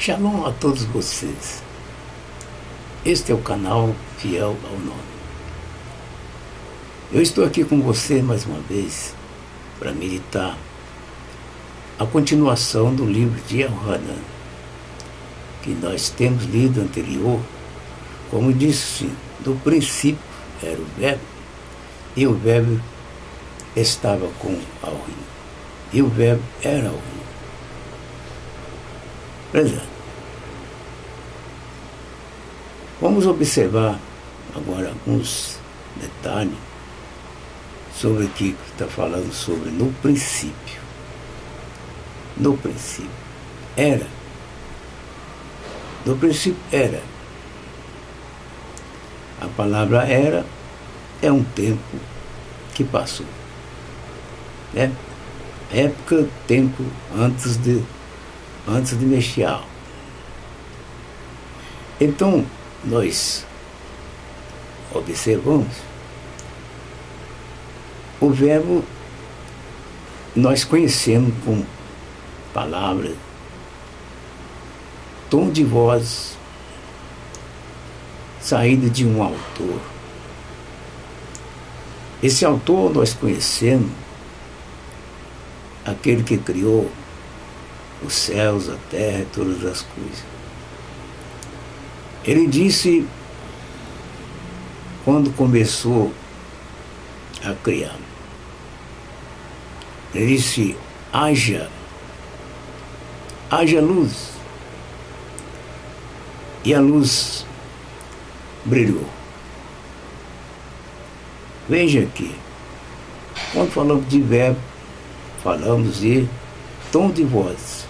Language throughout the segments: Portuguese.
Shalom a todos vocês. Este é o canal Fiel ao Nome. Eu estou aqui com você mais uma vez para meditar a continuação do livro de Yohanan, que nós temos lido anterior. Como disse, no princípio era o Verbo, e o Verbo estava com Elohim, e o Verbo era Elohim. Presente. Vamos observar agora alguns detalhes sobre o que está falando sobre no princípio. No princípio era. No princípio era. A palavra era é um tempo que passou. Né? Época, tempo antes de Messial. Então, nós observamos o verbo, nós conhecemos como palavra, tom de voz, saída de um autor. Esse autor nós conhecemos, aquele que criou os céus, a terra e todas as coisas. Ele disse, quando começou a criar, ele disse, haja luz. E a luz brilhou. Veja aqui, quando falamos de verbo, falamos de tom de voz,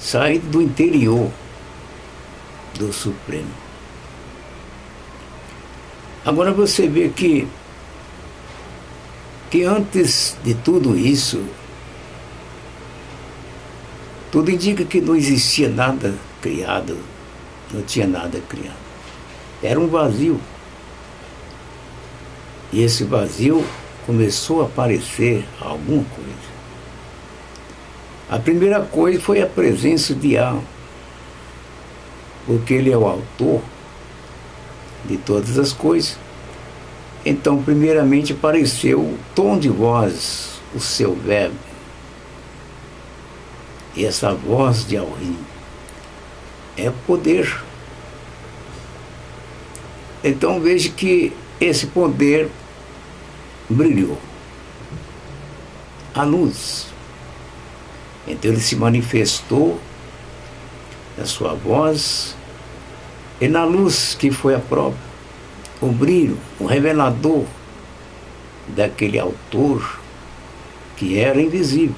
saído do interior do Supremo. Agora você vê que antes de tudo isso, tudo indica que não existia nada criado, não tinha nada criado. Era um vazio. E esse vazio começou a aparecer alguma coisa. A primeira coisa foi a presença de Yah, porque ele é o autor de todas as coisas. Então, primeiramente, apareceu o tom de voz, o seu verbo. E essa voz de Elohim é poder. Então, veja que esse poder brilhou. A luz. Então, ele se manifestou na sua voz e na luz que foi a própria, o brilho, o revelador daquele autor que era invisível.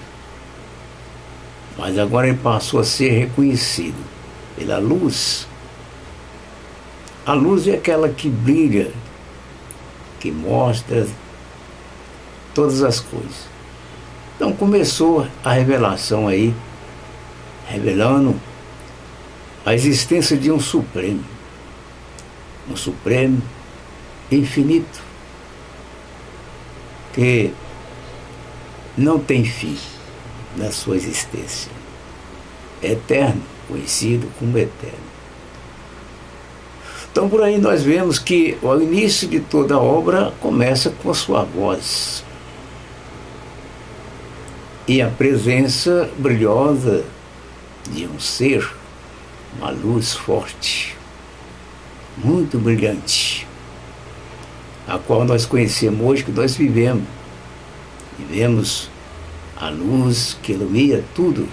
Mas agora ele passou a ser reconhecido pela luz. A luz é aquela que brilha, que mostra todas as coisas. Então começou a revelação aí, revelando a existência de um Supremo infinito, que não tem fim na sua existência, eterno, conhecido como eterno. Então por aí nós vemos que o início de toda a obra começa com a sua voz e a presença brilhosa de um ser, uma luz forte, muito brilhante, a qual nós conhecemos hoje, que nós vivemos a luz que ilumina tudo.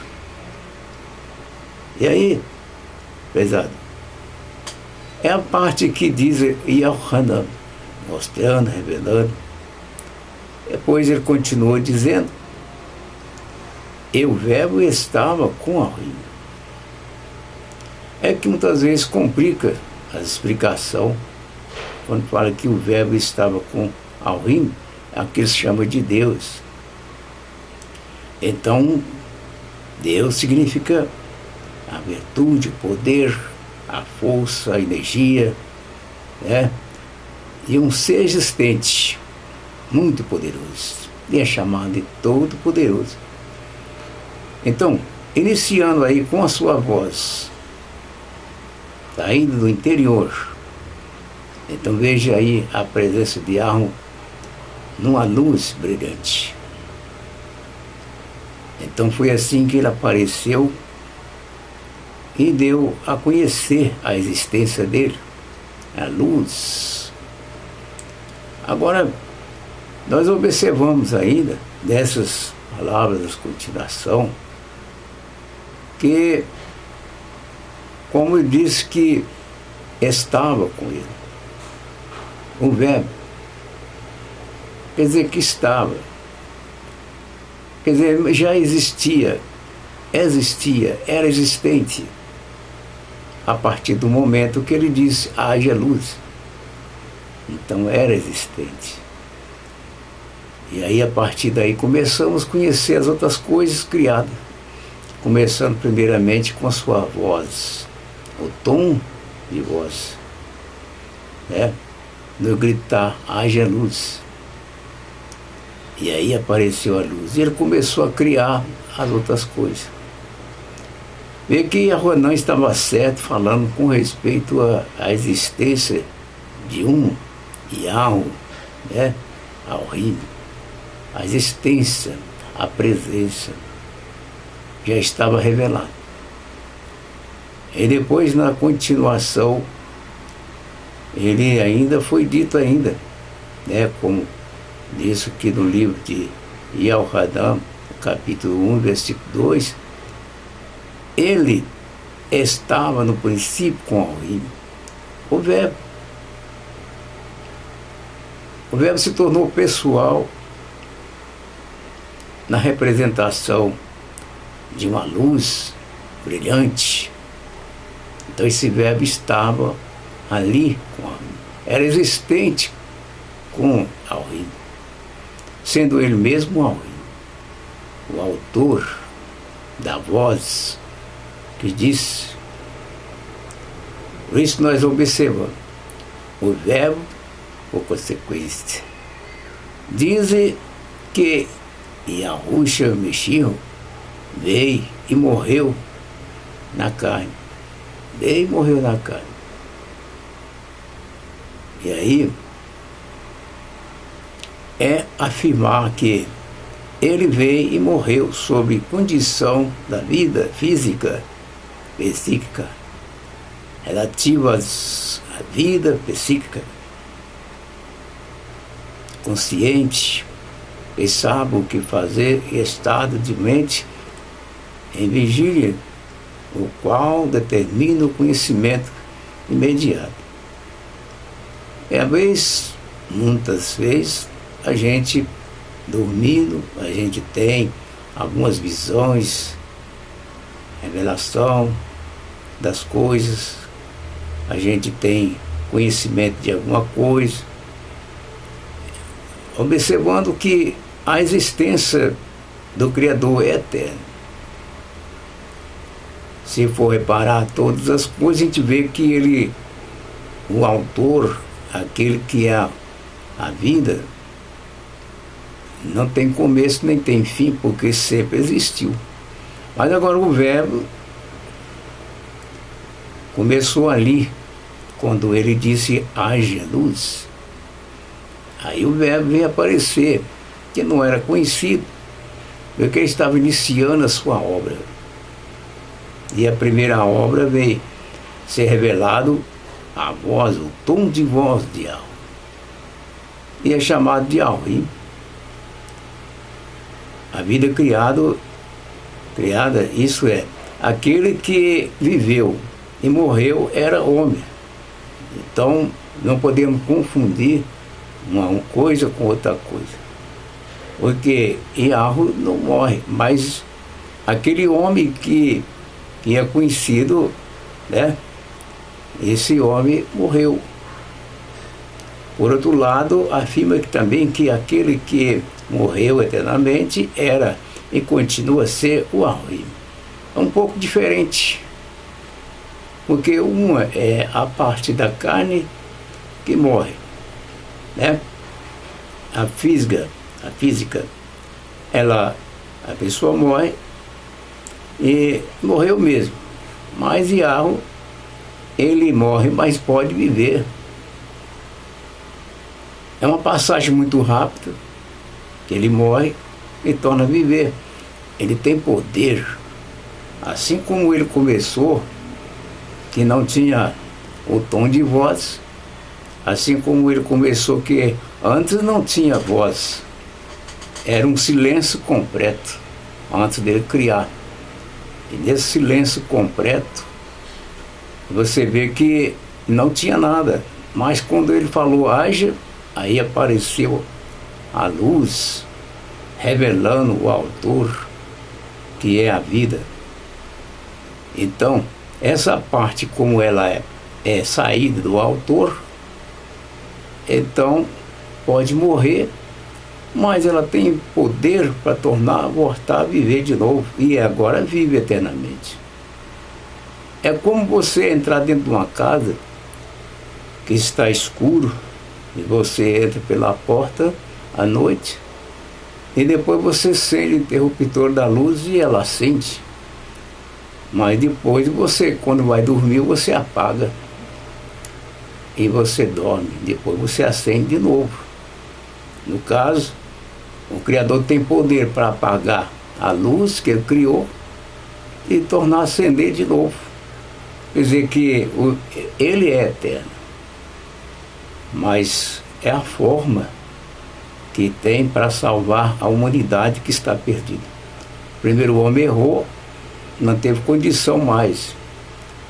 E aí, pesado, é a parte que diz Yohanan, mostrando, revelando. Depois ele continuou dizendo, e o verbo estava com Elohim. É que muitas vezes complica a explicação quando fala que o verbo estava com Elohim, é o que eles chamam de Deus. Então, Deus significa a virtude, o poder, a força, a energia, né? E um ser existente, muito poderoso, e é chamado de Todo-Poderoso. Então, iniciando aí com a sua voz, saindo do interior. Então veja aí a presença de Yahweh numa luz brilhante. Então foi assim que ele apareceu e deu a conhecer a existência dele, a luz. Agora, nós observamos ainda, dessas palavras da continuação, que, como ele disse que estava com ele, o verbo, quer dizer que estava, quer dizer, já existia, era existente, a partir do momento que ele disse, haja luz. Então era existente. E aí, a partir daí, começamos a conhecer as outras coisas criadas. Começando primeiramente com a sua voz, o tom de voz, né? No gritar, haja luz. E aí apareceu a luz. E ele começou a criar as outras coisas. Vê que Ronan estava certo falando com respeito à existência de um Yahweh, né? Ao reino. A existência, a presença, já estava revelada. E depois, na continuação, ele ainda foi dito ainda, né? Como diz aqui no livro de Yohanan, capítulo 1, versículo 2, ele estava no princípio com o reino. O verbo se tornou pessoal na representação de uma luz brilhante. Então esse verbo estava ali com o reino, era existente com o reino, sendo ele mesmo o reino, o autor da voz que disse. Por isso nós observamos o verbo, por consequência. Dizem que Yahushua Mashiach veio e morreu na carne. Veio e morreu na carne. E aí é afirmar que ele veio e morreu sob condição da vida física, psíquica, relativas à vida psíquica, consciente, pensava o que fazer, estado de mente em vigília, o qual determina o conhecimento imediato. E muitas vezes, a gente dormindo, a gente tem algumas visões, revelação das coisas, a gente tem conhecimento de alguma coisa, observando que a existência do Criador é eterna. Se for reparar todas as coisas, a gente vê que ele, o autor, aquele que é a vida, não tem começo nem tem fim, porque sempre existiu. Mas agora o verbo começou ali, quando ele disse, haja luz. Aí o verbo veio aparecer, que não era conhecido, porque ele estava iniciando a sua obra. E a primeira obra veio ser revelado a voz, o tom de voz de Yahweh. E é chamado de Yahweh. A vida criada, isso é, aquele que viveu e morreu era homem. Então, não podemos confundir uma coisa com outra coisa. Porque Yahweh não morre, mas aquele homem que é conhecido, né? Esse homem morreu. Por outro lado, afirma que também que aquele que morreu eternamente era e continua a ser o Yahweh. É um pouco diferente, porque uma é a parte da carne que morre, né? A física, a pessoa morre e morreu mesmo. Mas Yahweh ele morre, mas pode viver. É uma passagem muito rápida, que ele morre e torna a viver. Ele tem poder. Assim como ele começou, que não tinha o tom de voz, assim como ele começou, que antes não tinha voz. Era um silêncio completo, antes dele criar. E nesse silêncio completo, você vê que não tinha nada. Mas quando ele falou haja, aí apareceu a luz, revelando o autor, que é a vida. Então, essa parte, como ela é saída do autor, então pode morrer, mas ela tem poder para voltar a viver de novo, e agora vive eternamente. É como você entrar dentro de uma casa que está escuro, e você entra pela porta à noite, e depois você sente o interruptor da luz e ela acende. Mas depois você, quando vai dormir, você apaga. E você dorme. Depois você acende de novo. No caso, o Criador tem poder para apagar a luz que ele criou e tornar a acender de novo. Quer dizer que ele é eterno. Mas é a forma que tem para salvar a humanidade que está perdida. Primeiro o homem errou, não teve condição mais.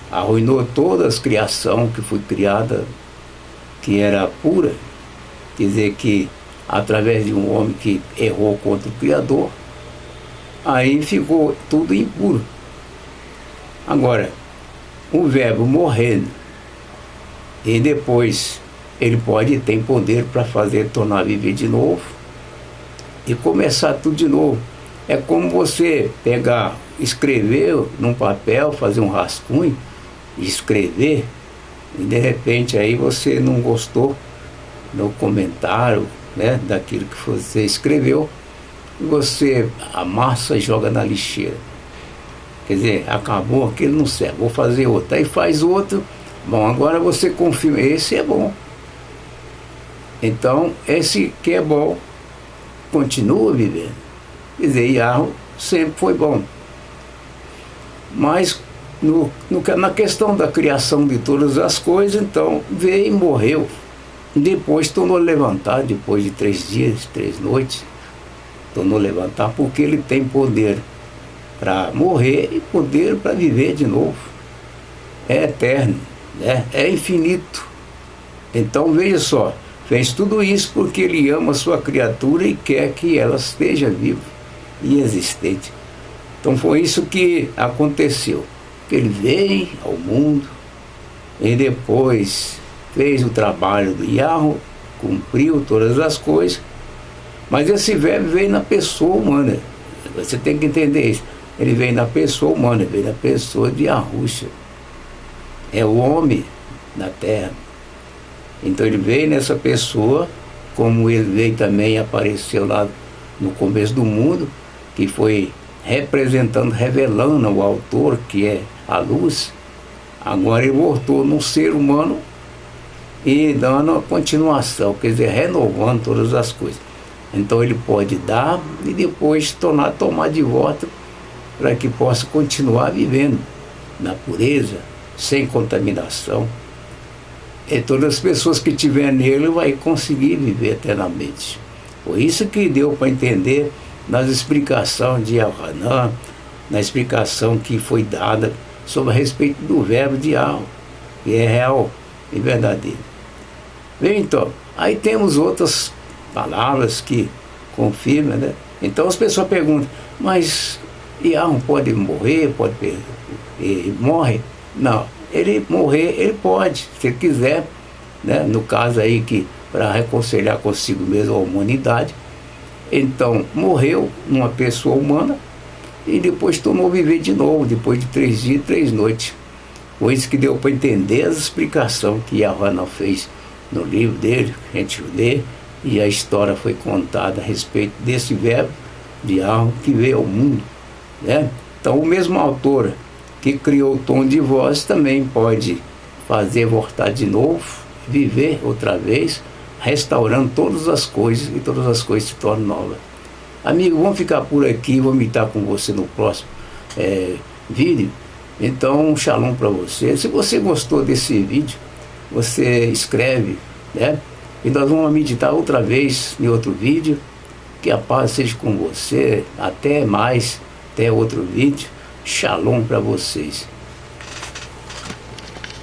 Arruinou toda a criação que foi criada, que era pura. Quer dizer que, através de um homem que errou contra o Criador, aí ficou tudo impuro. Agora, o verbo morrendo, e depois ele tem poder para tornar a viver de novo e começar tudo de novo. É como você escrever num papel, fazer um rascunho, escrever, e de repente aí você não gostou do comentário, né, daquilo que você escreveu, e você amassa e joga na lixeira. Quer dizer, acabou aquele, não serve, vou fazer outro. Aí faz outro, bom, agora você confirma, esse é bom. Então, esse que é bom, continua vivendo. Quer dizer, Yahweh sempre foi bom. Mas, na questão da criação de todas as coisas, então, veio e morreu. Depois tornou a levantar, depois de 3 dias, 3 noites, tornou a levantar, porque ele tem poder para morrer e poder para viver de novo. É eterno, né? É infinito. Então, veja só, fez tudo isso porque ele ama a sua criatura e quer que ela esteja viva e existente. Então foi isso que aconteceu. Ele veio ao mundo e depois fez o trabalho do Yahweh, cumpriu todas as coisas, mas esse verbo veio na pessoa humana. Você tem que entender isso. Ele veio na pessoa humana, veio na pessoa de Yahushua. É o homem na terra. Então ele veio nessa pessoa, como ele veio também, apareceu lá no começo do mundo, que foi representando, revelando o autor, que é a luz. Agora ele voltou num ser humano e dando a continuação, quer dizer, renovando todas as coisas. Então ele pode dar e depois tomar de volta, para que possa continuar vivendo na pureza, sem contaminação. E todas as pessoas que estiverem nele vai conseguir viver eternamente. Por isso que deu para entender nas explicações de Yohanan, na explicação que foi dada sobre a respeito do verbo de Yahweh, que é real e verdadeiro. Bem, então, aí temos outras palavras que confirmam, né? Então as pessoas perguntam, mas Yahweh pode morrer, ele morre? Não. Ele morrer, ele pode, se ele quiser, né? No caso aí que para reconciliar consigo mesmo a humanidade. Então morreu numa pessoa humana e depois tornou a viver de novo, depois de 3 dias e 3 noites. Foi isso que deu para entender as explicações que Yohanan fez no livro dele, que a gente lê, e a história foi contada a respeito desse verbo de Yahweh que veio ao mundo, né? Então o mesmo autor que criou o tom de voz também pode fazer voltar de novo, viver outra vez, restaurando todas as coisas, e todas as coisas se tornam novas. Amigo, vamos ficar por aqui, vou estar com você no próximo vídeo. Então, um shalom para você. Se você gostou desse vídeo, você escreve, né? E nós vamos meditar outra vez em outro vídeo. Que a paz seja com você. Até mais, até outro vídeo. Shalom para vocês.